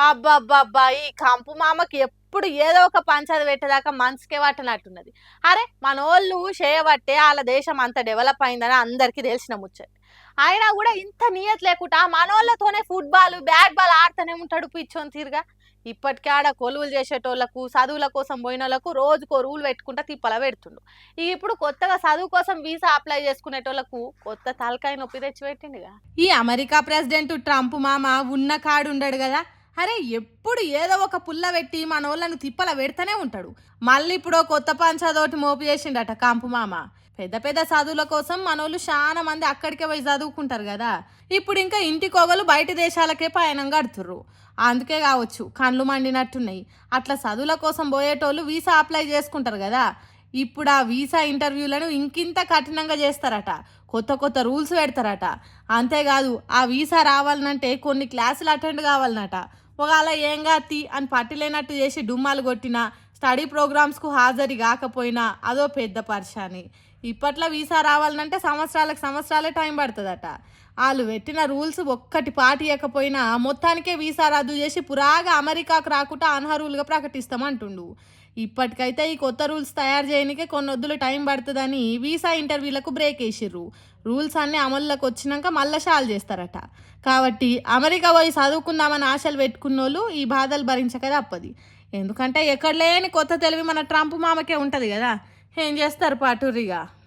అబ్బబ్బబ్బా! ఈ కంపు మామకి ఎప్పుడు ఏదో ఒక పంచాది పెట్టేదాకా మనసుకే పట్టనట్టున్నది. అరే! మనోళ్ళు చేయబట్టే ఆళ్ళ దేశం అంత డెవలప్ అయిందని అందరికీ తెలిసిన ముచ్చటే. అయినా గూడా ఇంత నియత్ లేకుండా మనోళ్ళతోనే ఫుట్‌బాల్, బ్యాట్ బాల్ ఆడుతూనే ఉంటాడు పిచ్చోని తీరుగా. ఇప్పటికే ఆడ కొలువులు చేసేటోళ్ళకు, చదువుల కోసం పోయినోళ్ళకు రోజుకో రూల్ పెట్టుకుంటా తిప్పల పెడుతుండు. ఇప్పుడు కొత్తగా చదువు కోసం వీసా అప్లై చేసుకునేటోళ్ళకు కొత్త తలకాయ నొప్పి తెచ్చిపెట్టిండుగా. ఈ అమెరికా ప్రెసిడెంట్ ట్రంప్ మామ ఉన్న కాడు ఉండడు కదా. అరే ఎప్పుడు ఏదో ఒక పుల్ల పెట్టి మనోళ్ళను తిప్పల పెడతానే ఉంటాడు. మళ్ళీ ఇప్పుడు కొత్త పంచాదోటి మోపు చేసిండట కంపు మామ. పెద్ద పెద్ద చదువుల కోసం మనోళ్ళు చాలా మంది అక్కడికే పోయి చదువుకుంటారు కదా. ఇప్పుడు ఇంకా ఇంటి కొగలు బయట దేశాలకే పయనం కడుతుర్రు. అందుకే కావచ్చు కండ్లు మండినట్టున్నాయి. అట్లా చదువుల కోసం పోయేటోళ్ళు వీసా అప్లై చేసుకుంటారు కదా. ఇప్పుడు ఆ వీసా ఇంటర్వ్యూలను ఇంకింత కఠినంగా చేస్తారట. కొత్త కొత్త రూల్స్ పెడతారట. అంతేకాదు ఆ వీసా రావాలనంటే కొన్ని క్లాసులు అటెండ్ కావాలన్నట. ఒకవేళ ఏం కాతి అని పట్టిలేనట్టు చేసి డుమ్మాలు కొట్టినా, స్టడీ ప్రోగ్రామ్స్కు హాజరు కాకపోయినా అదో పెద్ద పరిశాని. ఇప్పట్లో వీసా రావాలంటే సంవత్సరాలకు సంవత్సరాలే టైం పడుతుందట. వాళ్ళు పెట్టిన రూల్స్ ఒక్కటి పాటియకపోయినా మొత్తానికే వీసా రద్దు చేసి పురాగా అమెరికాకు రాకుండా అనర్హులుగా ప్రకటిస్తామంటుండు. ఇప్పటికైతే ఈ కొత్త రూల్స్ తయారు చేయడానికే కొన్ని వద్దులు టైం పడుతుందని వీసా ఇంటర్వ్యూలకు బ్రేక్ వేసిర్రు. రూల్స్ అన్నీ అమల్లోకి వచ్చినాక మళ్ళీ షాల్ చేస్తారట. కాబట్టి అమెరికా పోయి చదువుకుందామని ఆశలు పెట్టుకున్నోళ్ళు ఈ బాధలు భరించక తప్పది. ఎందుకంటే ఎక్కడ లేని కొత్త తెలివి మన ట్రంప్ మామకే ఉంటుంది కదా. ఏం చేస్తారు పాటూరిగా.